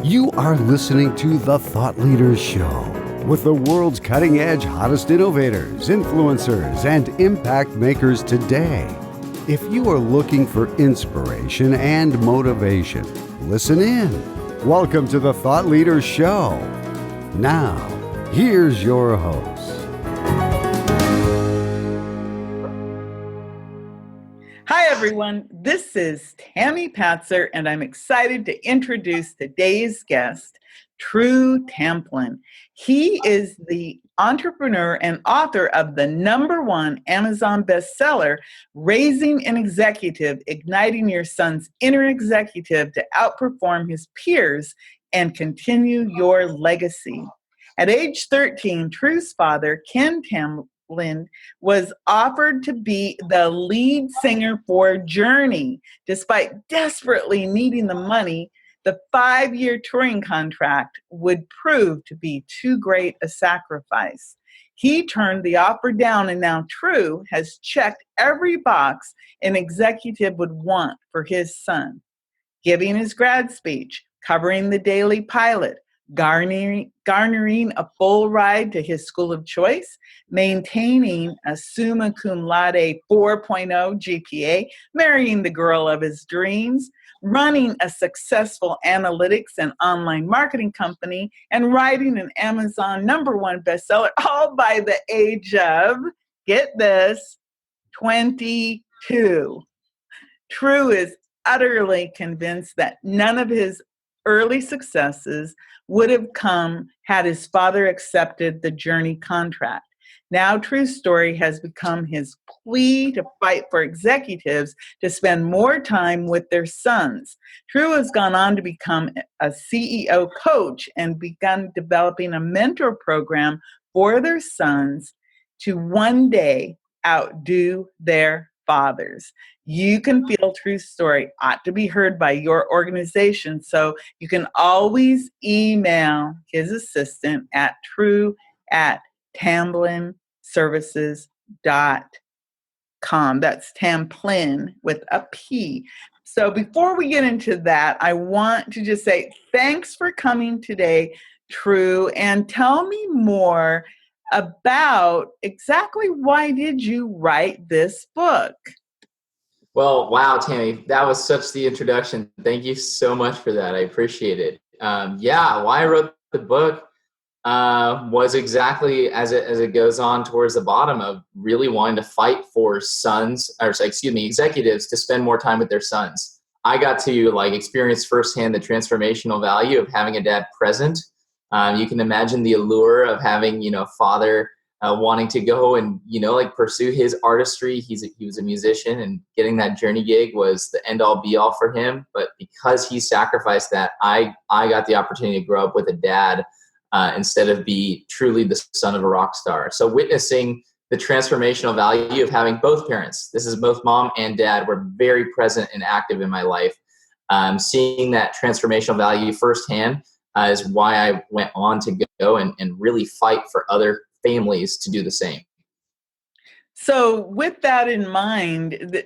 You are listening to The Thought Leaders Show with the world's cutting-edge, hottest innovators, influencers, and impact makers today. If you are looking for inspiration and motivation, listen in. Welcome to The Thought Leaders Show. Now, here's your host. Hi, everyone. This is Tammy Patzer, and I'm excited to introduce today's guest, True Tamplin. He is the entrepreneur and author of the #1 Amazon bestseller, Raising an Executive, Igniting Your Son's Inner Executive to Outperform His Peers and Continue Your Legacy. At age 13, True's father, Ken Tamplin, was offered to be the lead singer for Journey. Despite desperately needing the money, the 5-year touring contract would prove to be too great a sacrifice. He turned the offer down, and now True has checked every box an executive would want for his son. Giving his grad speech, covering the daily pilot, garnering a full ride to his school of choice, maintaining a summa cum laude 4.0 GPA, marrying the girl of his dreams, running a successful analytics and online marketing company, and writing an Amazon #1 bestseller, all by the age of, get this, 22. True is utterly convinced that none of his early successes would have come had his father accepted the Journey contract. Now True's story has become his plea to fight for executives to spend more time with their sons. True has gone on to become a CEO coach and begun developing a mentor program for their sons to one day outdo their fathers. You can feel True's story ought to be heard by your organization, so you can always email his assistant at true@tamplinservices.com. That's Tamplin with a P. So before we get into that, I want to just say thanks for coming today, True, and tell me more about exactly why did you write this book? Well, wow, Tammy, that was such the introduction. Thank you so much for that. I appreciate it. Why I wrote the book was exactly as it goes on towards the bottom of really wanting to fight for executives to spend more time with their sons. I got to experience firsthand the transformational value of having a dad present. You can imagine the allure of having, father wanting to go and, pursue his artistry. He was a musician, and getting that Journey gig was the end all be all for him. But because he sacrificed that, I got the opportunity to grow up with a dad instead of be truly the son of a rock star. So witnessing the transformational value of having both parents, this is both mom and dad, were very present and active in my life. Seeing that transformational value firsthand is why I went on to go and really fight for other families to do the same. So with that in mind,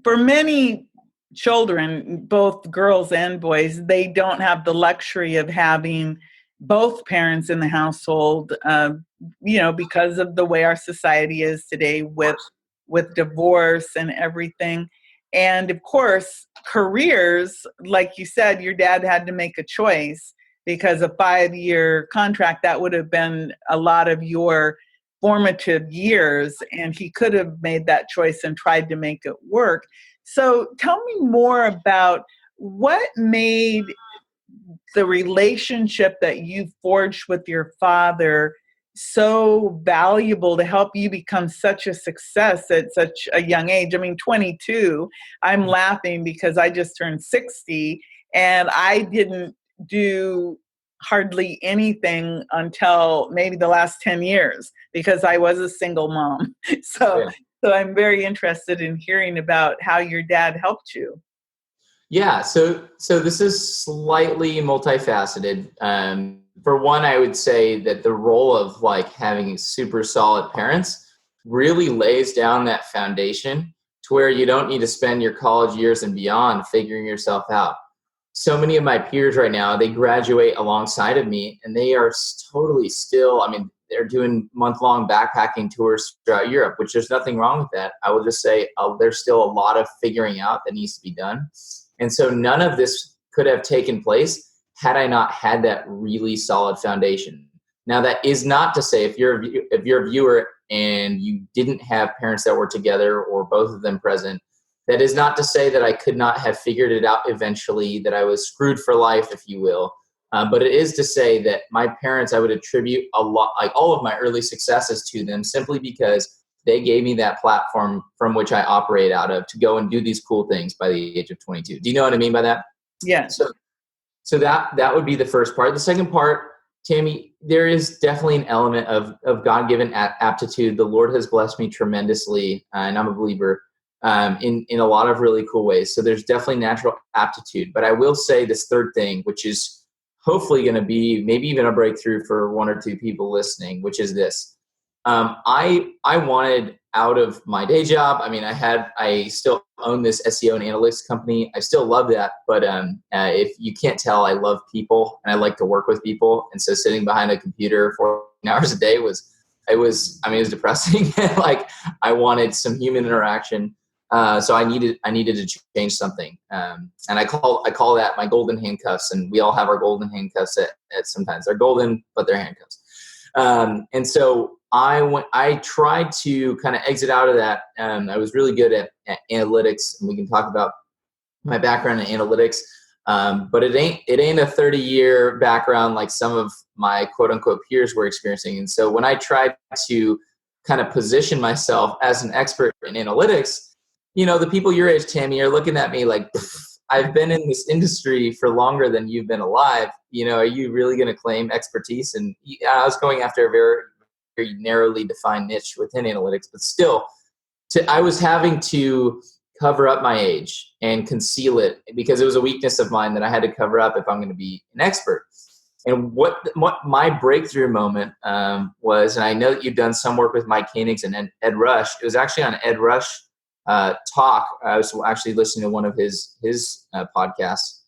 for many children, both girls and boys, they don't have the luxury of having both parents in the household, because of the way our society is today with divorce and everything. And of course, careers, like you said, your dad had to make a choice, because a 5-year contract, that would have been a lot of your formative years, and he could have made that choice and tried to make it work. So tell me more about what made the relationship that you forged with your father so valuable to help you become such a success at such a young age. I mean, 22, I'm laughing because I just turned 60 and I didn't do hardly anything until maybe the last 10 years because I was a single mom. So I'm very interested in hearing about how your dad helped you. Yeah, so this is slightly multifaceted. For one, I would say that the role of having super solid parents really lays down that foundation to where you don't need to spend your college years and beyond figuring yourself out. So many of my peers right now, they graduate alongside of me and they are totally still, I mean, they're doing month-long backpacking tours throughout Europe, which there's nothing wrong with that. I will just say there's still a lot of figuring out that needs to be done. And so none of this could have taken place had I not had that really solid foundation. Now, that is not to say if you're a viewer and you didn't have parents that were together or both of them present, that is not to say that I could not have figured it out eventually, that I was screwed for life, if you will. But it is to say that my parents, I would attribute a lot, like all of my early successes to them, simply because they gave me that platform from which I operate out of to go and do these cool things by the age of 22. Do you know what I mean by that? Yeah. So that would be the first part. The second part, Tammy, there is definitely an element of God-given aptitude. The Lord has blessed me tremendously, and I'm a believer in a lot of really cool ways. So there's definitely natural aptitude. But I will say this third thing, which is hopefully going to be maybe even a breakthrough for one or two people listening, which is this. I wanted out of my day job. I mean, I still own this SEO and analytics company. I still love that. But if you can't tell, I love people and I like to work with people. And so sitting behind a computer for 14 hours a day it was depressing. Like I wanted some human interaction. So I needed to change something. And I call that my golden handcuffs. And we all have our golden handcuffs at sometimes. They're golden, but they're handcuffs. And so I tried to kind of exit out of that. I was really good at analytics, and we can talk about my background in analytics. But it ain't a 30-year background like some of my quote unquote peers were experiencing. And so when I tried to kind of position myself as an expert in analytics, the people your age, Tammy, are looking at me like, I've been in this industry for longer than you've been alive. Are you really going to claim expertise? And I was going after a very, very narrowly defined niche within analytics, but still, I was having to cover up my age and conceal it because it was a weakness of mine that I had to cover up if I'm going to be an expert. And what my breakthrough moment was, and I know that you've done some work with Mike Koenigs and Ed Rush. It was actually on Ed Rush talk. I was actually listening to one of his podcasts,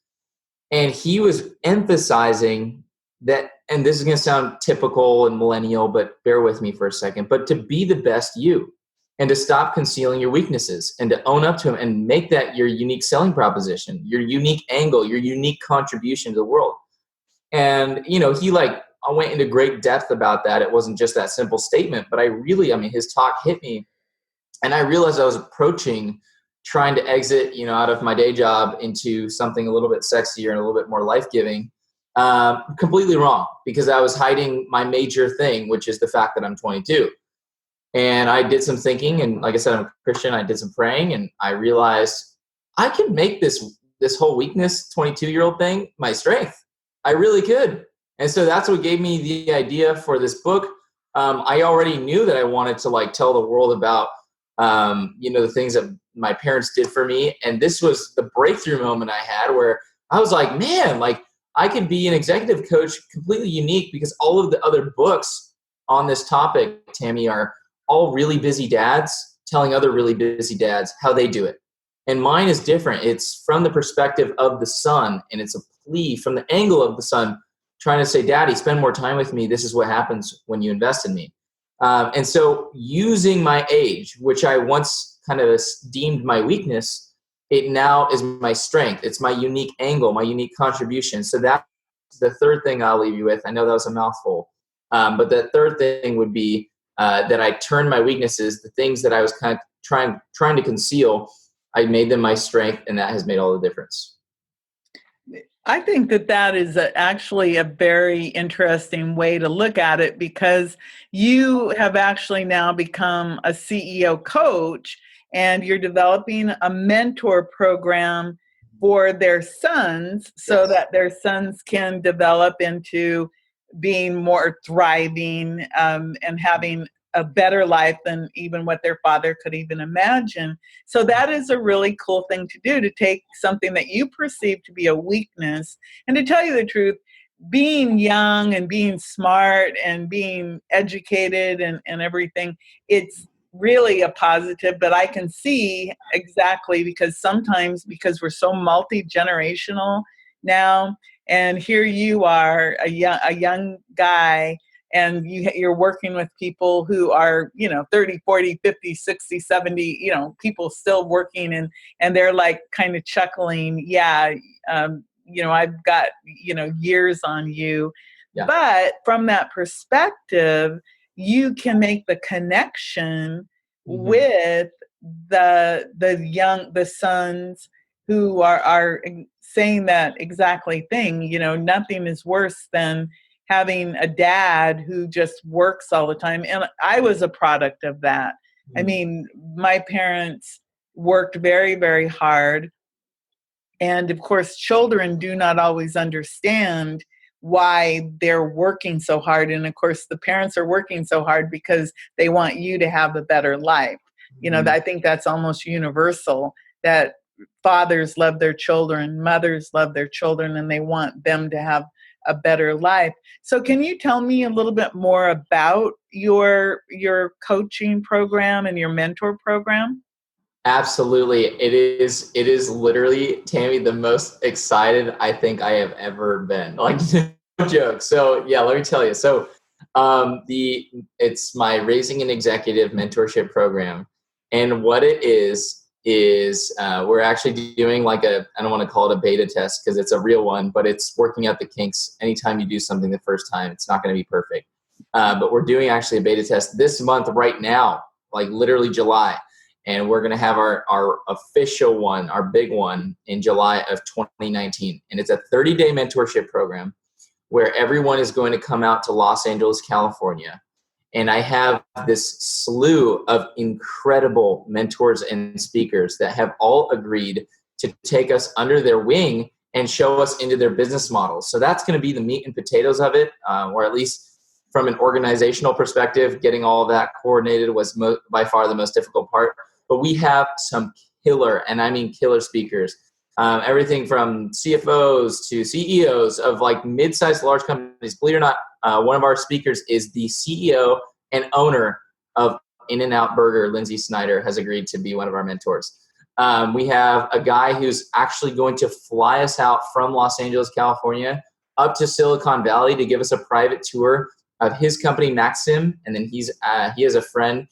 and he was emphasizing that, and this is going to sound typical and millennial, but bear with me for a second, but to be the best you and to stop concealing your weaknesses and to own up to them and make that your unique selling proposition, your unique angle, your unique contribution to the world. And, he I went into great depth about that. It wasn't just that simple statement, but his talk hit me. And I realized I was approaching trying to exit, out of my day job into something a little bit sexier and a little bit more life-giving, completely wrong, because I was hiding my major thing, which is the fact that I'm 22. And I did some thinking, and like I said, I'm a Christian. I did some praying, and I realized I could make this whole weakness, 22-year-old thing, my strength. I really could. And so that's what gave me the idea for this book. I already knew that I wanted to tell the world about the things that my parents did for me. And this was the breakthrough moment I had where I was like, man, I could be an executive coach completely unique, because all of the other books on this topic, Tammy, are all really busy dads telling other really busy dads how they do it. And mine is different. It's from the perspective of the son, and it's a plea from the angle of the son trying to say, Daddy, spend more time with me. This is what happens when you invest in me. And so using my age, which I once kind of deemed my weakness, it now is my strength. It's my unique angle, my unique contribution. So that's the third thing I'll leave you with. I know that was a mouthful. But the third thing would be that I turned my weaknesses, the things that I was kind of trying to conceal, I made them my strength, and that has made all the difference. I think that is actually a very interesting way to look at it, because you have actually now become a CEO coach, and you're developing a mentor program for their sons so that their sons can develop into being more thriving and having a better life than even what their father could even imagine. So that is a really cool thing to do, to take something that you perceive to be a weakness. And to tell you the truth, being young and being smart and being educated and everything, it's really a positive, but I can see exactly, because sometimes, because we're so multi-generational now, and here you are, a young guy, and you're working with people who are, 30, 40, 50, 60, 70, people still working, and they're like kind of chuckling, yeah, I've got, years on you. Yeah. But from that perspective, you can make the connection with the sons who are saying that exactly thing. Nothing is worse than having a dad who just works all the time. And I was a product of that. I mean, my parents worked very, very hard. And of course, children do not always understand why they're working so hard. And of course, the parents are working so hard because they want you to have a better life. I think that's almost universal, that fathers love their children, mothers love their children, and they want them to have a better life. So can you tell me a little bit more about your coaching program and your mentor program? Absolutely. It is literally, Tammy, the most excited I think I have ever been. Like, no joke. So yeah, let me tell you. So it's my Raising an Executive mentorship program. And what it is we're actually doing like I don't want to call it a beta test because it's a real one, but it's working out the kinks. Anytime you do something the first time, it's not going to be perfect. But we're doing actually a beta test this month right now, like literally July. And we're going to have our official one, our big one, in July of 2019. And it's a 30-day mentorship program where everyone is going to come out to Los Angeles, California. And I have this slew of incredible mentors and speakers that have all agreed to take us under their wing and show us into their business models. So that's going to be the meat and potatoes of it, or at least from an organizational perspective, getting all of that coordinated was by far the most difficult part. But we have some killer, and I mean killer speakers, everything from CFOs to CEOs of like mid-sized large companies. Believe it or not, one of our speakers is the CEO and owner of In-N-Out Burger. Lindsay Snyder has agreed to be one of our mentors. We have a guy who's actually going to fly us out from Los Angeles, California, up to Silicon Valley to give us a private tour of his company, Maxim. And then he has a friend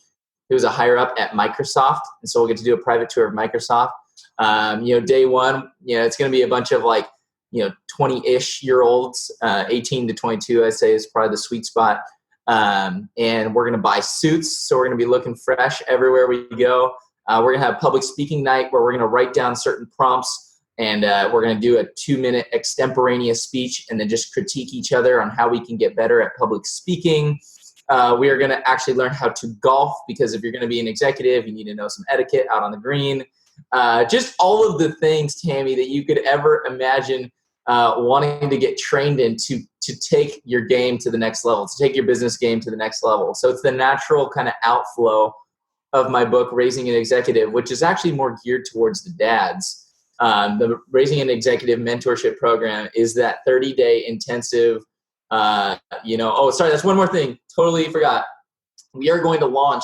who's a higher up at Microsoft. And so we'll get to do a private tour of Microsoft. Day one, it's going to be a bunch of 20-ish year olds, 18 to 22, I say is probably the sweet spot. And we're going to buy suits. So we're going to be looking fresh everywhere we go. We're going to have public speaking night where we're going to write down certain prompts, and we're going to do a 2-minute extemporaneous speech and then just critique each other on how we can get better at public speaking. We are going to actually learn how to golf, because if you're going to be an executive, you need to know some etiquette out on the green. Just all of the things, Tammy, that you could ever imagine wanting to get trained in to take your game to the next level, to take your business game to the next level. So it's the natural kind of outflow of my book, Raising an Executive, which is actually more geared towards the dads. The Raising an Executive mentorship program is that 30-day intensive, that's one more thing. Totally forgot. We are going to launch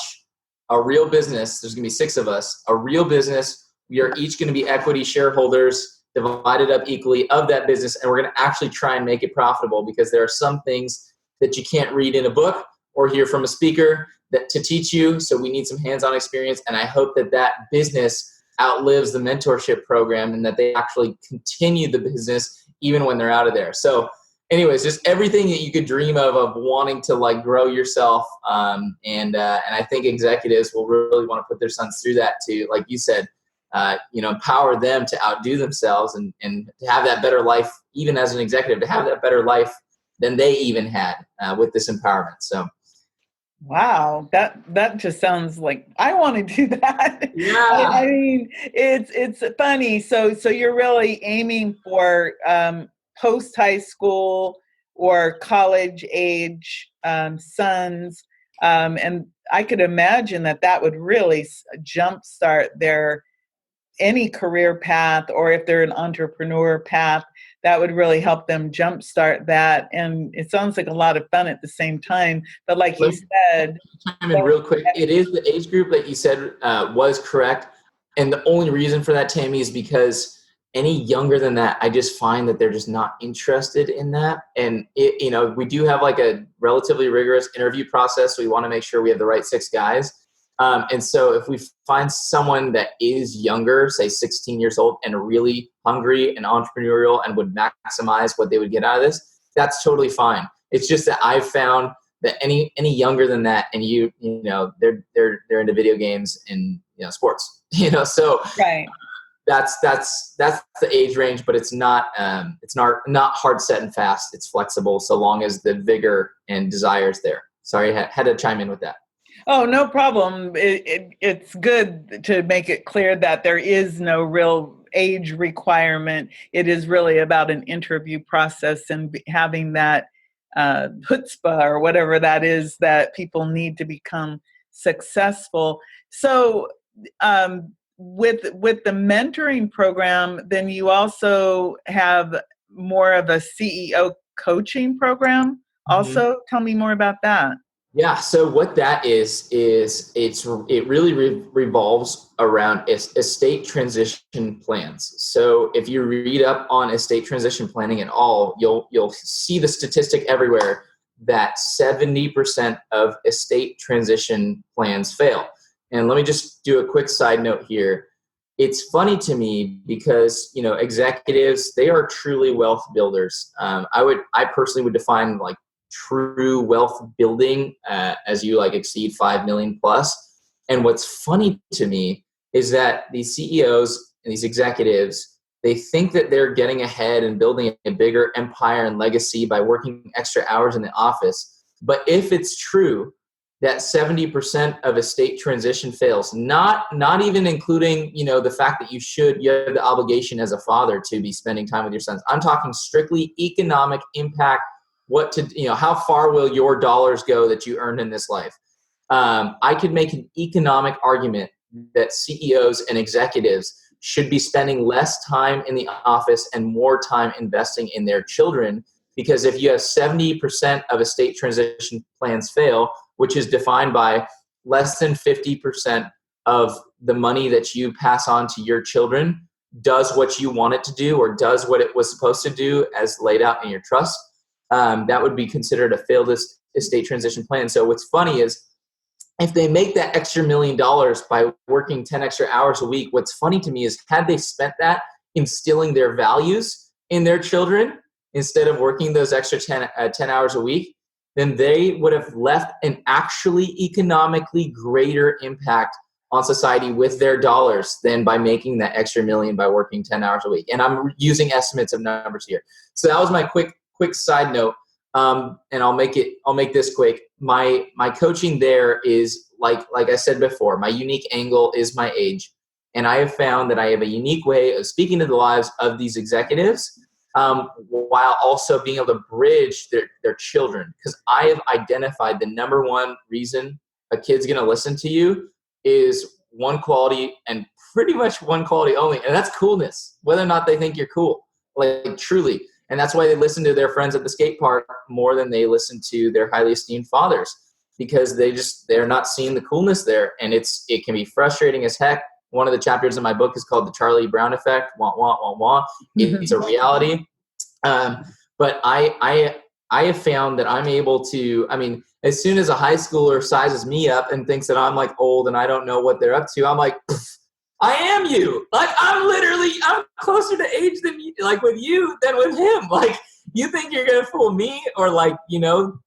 a real business. There's going to be 6 of us, a real business. We are each going to be equity shareholders, divided up equally of that business. And we're going to actually try and make it profitable, because there are some things that you can't read in a book or hear from a speaker to teach you. So we need some hands-on experience. And I hope that business outlives the mentorship program, and that they actually continue the business even when they're out of there. So anyways, just everything that you could dream of wanting to grow yourself. And I think executives will really want to put their sons through that to, like you said, empower them to outdo themselves and to have that better life, even as an executive, to have that better life than they even had with this empowerment. So. Wow, that just sounds like I want to do that. Yeah. I mean, it's funny. So you're really aiming for post high school or college age sons, and I could imagine that would really jumpstart their any career path, or if they're an entrepreneur path, that would really help them jumpstart that. And it sounds like a lot of fun at the same time. But like you said, chime in real quick. It is the age group that you said was correct. And the only reason for that, Tammy, is because any younger than that, I just find that they're just not interested in that. And we do have like a relatively rigorous interview process. So we want to make sure we have the right 6 guys. And so if we find someone that is younger, say 16 years old, and really hungry and entrepreneurial and would maximize what they would get out of this, that's totally fine. It's just that I've found that any younger than that, and they're into video games and sports, so right. That's the age range, but it's not hard set and fast. It's flexible so long as the vigor and desire is there. Sorry, I had to chime in with that. Oh, no problem. It's good to make it clear that there is no real age requirement. It is really about an interview process and having that chutzpah or whatever that is that people need to become successful. So with the mentoring program, then you also have more of a CEO coaching program. Also, tell me more about that. Yeah. So what that is it really revolves around estate transition plans. So if you read up on estate transition planning at all, you'll see the statistic everywhere that 70% of estate transition plans fail. And let me just do a quick side note here. It's funny to me because, executives, they are truly wealth builders. I personally would define like true wealth building as you like exceed 5 million plus. And what's funny to me is that these CEOs and these executives, they think that they're getting ahead and building a bigger empire and legacy by working extra hours in the office. But if it's true that 70% of estate transition fails, not even including, the fact that you have the obligation as a father to be spending time with your sons. I'm talking strictly economic impact. How far will your dollars go that you earned in this life? I could make an economic argument that CEOs and executives should be spending less time in the office and more time investing in their children. Because if you have 70% of estate transition plans fail, which is defined by less than 50% of the money that you pass on to your children does what you want it to do or does what it was supposed to do as laid out in your trust, that would be considered a failed estate transition plan. So what's funny is if they make that extra $1 million by working 10 extra hours a week, what's funny to me is had they spent that instilling their values in their children instead of working those extra 10 hours a week, then they would have left an actually economically greater impact on society with their dollars than by making that extra $1 million by working 10 hours a week. And I'm using estimates of numbers here. So that was my quick side note. And I'll make this quick. My coaching there is like I said before, my unique angle is my age. And I have found that I have a unique way of speaking to the lives of these executives while also being able to bridge their children. Because I have identified the number one reason a kid's going to listen to you is one quality and pretty much one quality only. And that's coolness, whether or not they think you're cool, like truly. And that's why they listen to their friends at the skate park more than they listen to their highly esteemed fathers, because they're not seeing the coolness there. And it can be frustrating as heck. One of the chapters in my book is called The Charlie Brown Effect. Wah, wah, wah, wah. It's a reality. But I have found that I'm able to, as soon as a high schooler sizes me up and thinks that I'm like old and I don't know what they're up to, I'm like, I am you. Like I'm closer to age than you, like with you than with him. Like you think you're going to fool me or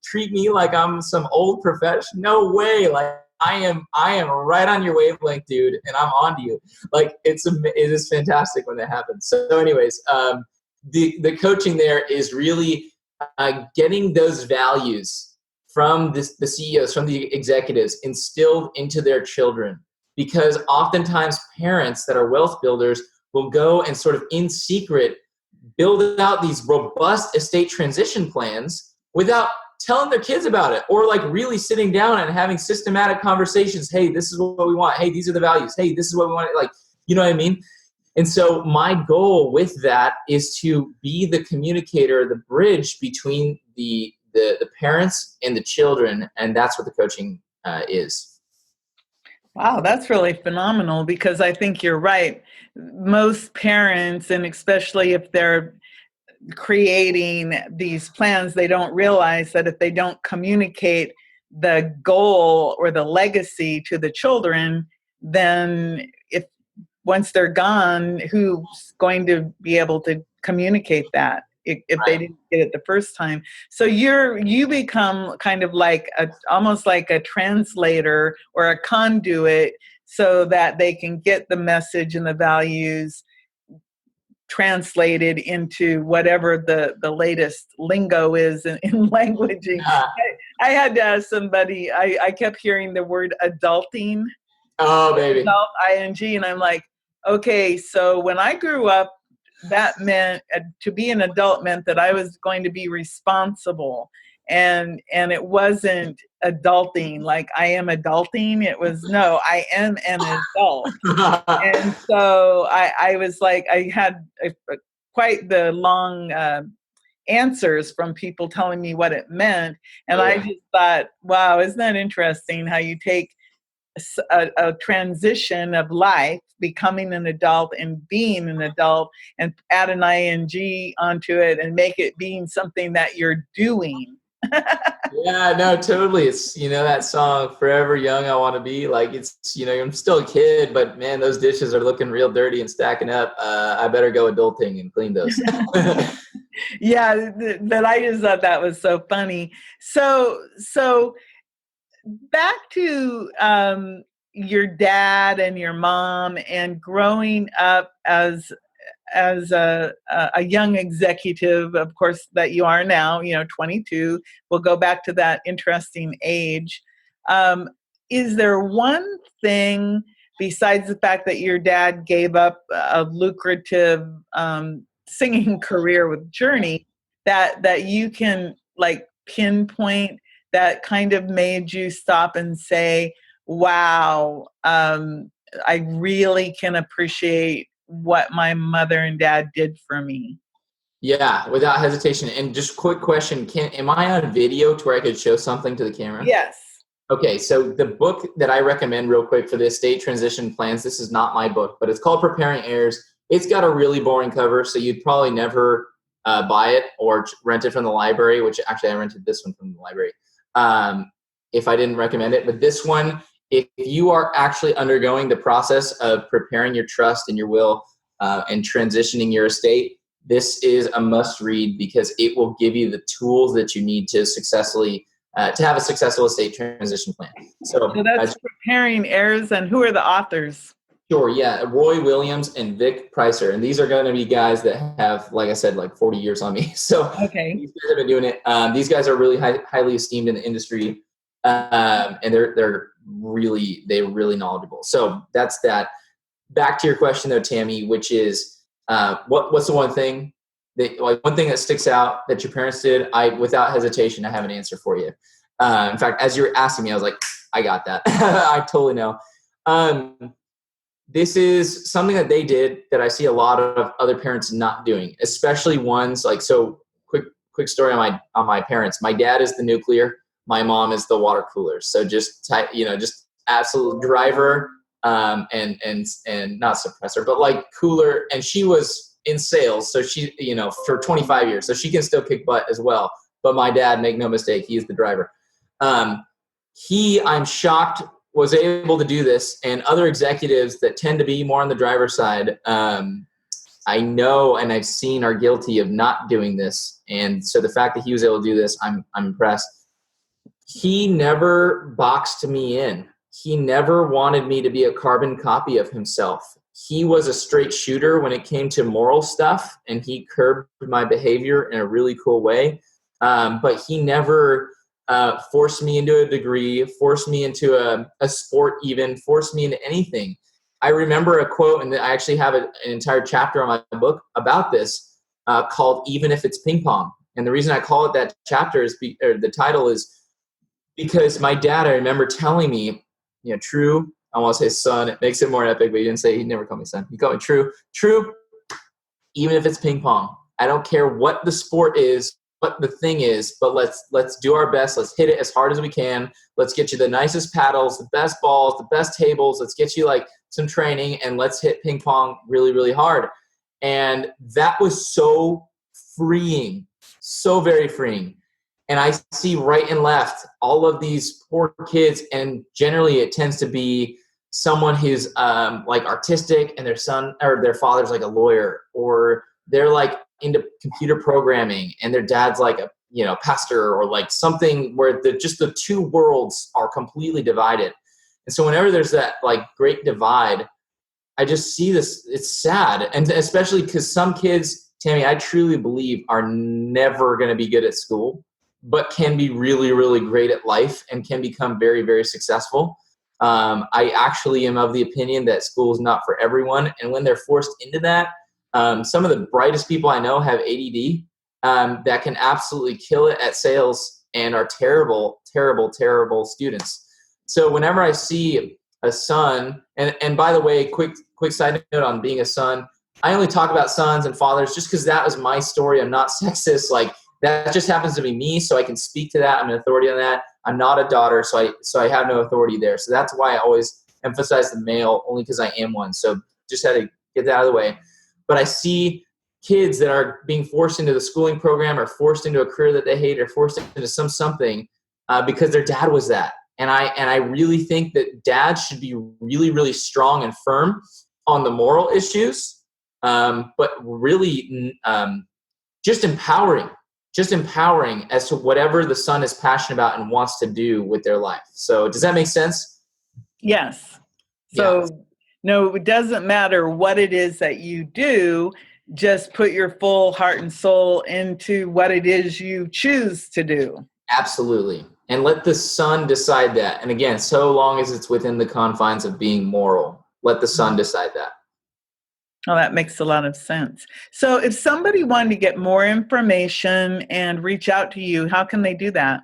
treat me like I'm some old professional? No way. Like I am right on your wavelength, dude. And I'm on to you. Like it is fantastic when that happens. So anyways, the coaching there is really getting those values from the CEOs, from the executives instilled into their children. Because oftentimes parents that are wealth builders will go and sort of in secret build out these robust estate transition plans without telling their kids about it, or like really sitting down and having systematic conversations. Hey, this is what we want. Hey, these are the values. Hey, this is what we want. Like, you know what I mean? And so my goal with that is to be the communicator, the bridge between the parents and the children. And that's what the coaching is. Wow, that's really phenomenal, because I think you're right. Most parents, and especially if they're creating these plans, they don't realize that if they don't communicate the goal or the legacy to the children, then if once they're gone, who's going to be able to communicate that if they didn't get it the first time? So you become kind of like almost like a translator or a conduit, so that they can get the message and the values translated into whatever the latest lingo is in languaging. I had to ask somebody, I kept hearing the word adulting. Oh, baby. Adult, ing, and I'm like, okay, so when I grew up, that meant to be an adult meant that I was going to be responsible, and it wasn't adulting like I am adulting. It was, no, I am an adult. And so I was like, I had quite the long answers from people telling me what it meant, and I just thought, wow, isn't that interesting how you take a transition of life, becoming an adult and being an adult, and add an ing onto it and make it being something that you're doing. Yeah, no, totally. It's, that song, Forever Young, I Want to Be. Like, it's, I'm still a kid, but man, those dishes are looking real dirty and stacking up. I better go adulting and clean those. Yeah, but I just thought that was so funny. So back to your dad and your mom and growing up as a young executive, of course, that you are now, 22. We'll go back to that interesting age. Is there one thing, besides the fact that your dad gave up a lucrative singing career with Journey, that you can like pinpoint that kind of made you stop and say, wow, I really can appreciate what my mother and dad did for me? Yeah, without hesitation. And just quick question, am I on video to where I could show something to the camera? Yes. Okay, so the book that I recommend real quick for the estate transition plans, this is not my book, but it's called Preparing Heirs. It's got a really boring cover, so you'd probably never buy it or rent it from the library, which actually I rented this one from the library if I didn't recommend it. But this one, if you are actually undergoing the process of preparing your trust and your will and transitioning your estate, this is a must read, because it will give you the tools that you need to successfully to have a successful estate transition plan. So that's Preparing Heirs, and who are the authors? Sure, yeah, Roy Williams and Vic Pricer, and these are going to be guys that have, like I said, like 40 years on me. So okay, these guys have been doing it. These guys are really highly esteemed in the industry, and they're really knowledgeable. So that's that. Back to your question though, Tammy, which is what's the one thing that sticks out that your parents did? Without hesitation, I have an answer for you. In fact, as you were asking me, I was like, I got that. I totally know. This is something that they did that I see a lot of other parents not doing, especially ones like, so quick story on my parents. My dad is the nuclear. My mom is the water cooler. So just absolute driver and not suppressor, but like cooler. And she was in sales. So she, for 25 years, so she can still kick butt as well. But my dad, make no mistake, he is the driver. I'm shocked, was able to do this, and other executives that tend to be more on the driver's side, I know and I've seen are guilty of not doing this. And so the fact that he was able to do this, I'm impressed. He never boxed me in. He never wanted me to be a carbon copy of himself. He was a straight shooter when it came to moral stuff, and he curbed my behavior in a really cool way. But he never forced me into a degree, forced me into a sport, even forced me into anything. I remember a quote, and I actually have an entire chapter on my book about this called "Even If It's Ping Pong." And the reason I call it that chapter or the title is because my dad, I remember telling me, True, I want to say son. It makes it more epic, but he didn't say, he never called me son. He called me True. True, even if it's ping pong. I don't care what the sport is, what the thing is, but let's do our best. Let's hit it as hard as we can. Let's get you the nicest paddles, the best balls, the best tables. Let's get you like some training, and let's hit ping pong really, really hard. And that was so freeing, so very freeing. And I see right and left all of these poor kids, and generally it tends to be someone who's like artistic, and their son or their father's like a lawyer, or they're like into computer programming, and their dad's like a pastor, or like something where just the two worlds are completely divided. And so whenever there's that like great divide, I just see this. It's sad, and especially because some kids, Tammy, I truly believe are never going to be good at school, but can be really, really great at life and can become very, very successful. I actually am of the opinion that school is not for everyone. And when they're forced into that, some of the brightest people I know have ADD that can absolutely kill it at sales and are terrible, terrible, terrible students. So whenever I see a son, and by the way, quick side note on being a son, I only talk about sons and fathers just because that was my story. I'm not sexist. Like, that just happens to be me, so I can speak to that. I'm an authority on that. I'm not a daughter, so I have no authority there. So that's why I always emphasize the male, only because I am one. So just had to get that out of the way. But I see kids that are being forced into the schooling program, or forced into a career that they hate, or forced into something because their dad was that. And I really think that dads should be really, really strong and firm on the moral issues, but really just empowering as to whatever the son is passionate about and wants to do with their life. So does that make sense? Yes. So no, it doesn't matter what it is that you do. Just put your full heart and soul into what it is you choose to do. Absolutely. And let the son decide that. And again, so long as it's within the confines of being moral, let the son decide that. Oh, that makes a lot of sense. So if somebody wanted to get more information and reach out to you, how can they do that?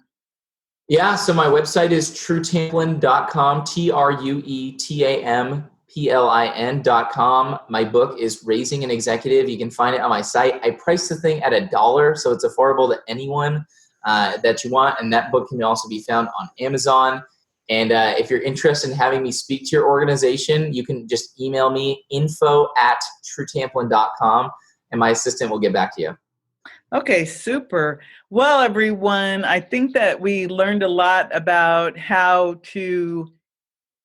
Yeah, so my website is truetamplin.com, TRUETAMPLIN.com. My book is Raising an Executive. You can find it on my site. I price the thing at $1, so it's affordable to anyone that you want. And that book can also be found on Amazon. And if you're interested in having me speak to your organization, you can just email me, info@truetamplin.com, and my assistant will get back to you. Okay, super. Well, everyone, I think that we learned a lot about how to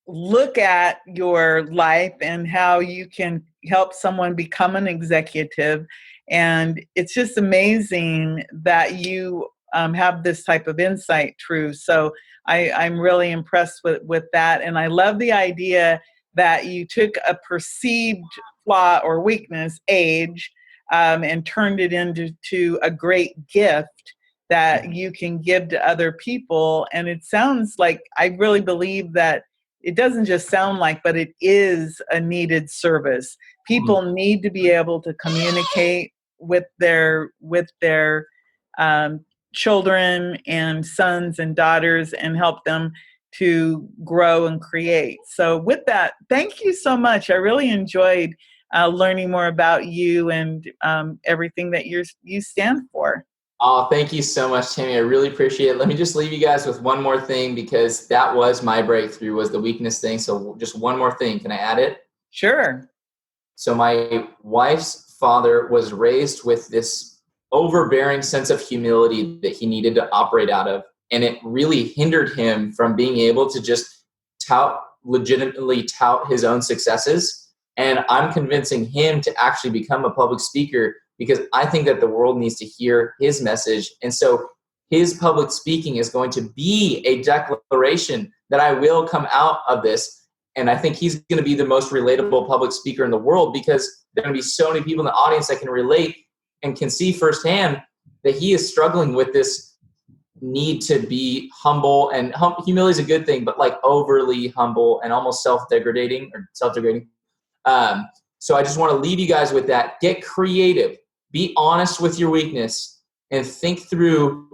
look at your life and how you can help someone become an executive. And it's just amazing that you have this type of insight, True. So I'm really impressed with that. And I love the idea that you took a perceived flaw or weakness, age, and turned it into a great gift that you can give to other people. And it sounds like, I really believe that it doesn't just sound like, but it is a needed service. People need to be able to communicate with their children and sons and daughters and help them to grow and create. So with that, thank you so much. I really enjoyed learning more about you and everything that you stand for. Oh, thank you so much, Tammy. I really appreciate it. Let me just leave you guys with one more thing, because that was my breakthrough, was the weakness thing. So just one more thing. Can I add it? Sure. So my wife's father was raised with this overbearing sense of humility that he needed to operate out of. And it really hindered him from being able to just legitimately tout his own successes. And I'm convincing him to actually become a public speaker, because I think that the world needs to hear his message. And so his public speaking is going to be a declaration that I will come out of this. And I think he's going to be the most relatable public speaker in the world, because there are going to be so many people in the audience that can relate and can see firsthand that he is struggling with this need to be humble. And humility is a good thing, but like overly humble and almost self-degrading. So I just want to leave you guys with that. Get creative. Be honest with your weakness and think through,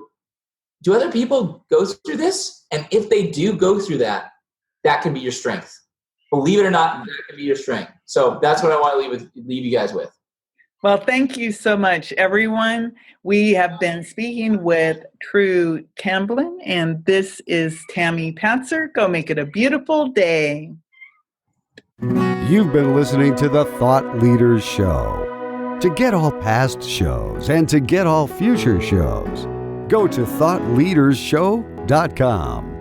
do other people go through this? And if they do go through that, that can be your strength. believe it or not, that can be your strength. So that's what I want to leave you guys with. Well, thank you so much, everyone. We have been speaking with True Tamplin, and this is Tammy Patzer. Go make it a beautiful day. You've been listening to the Thought Leaders Show. To get all past shows and to get all future shows, go to thoughtleadershow.com.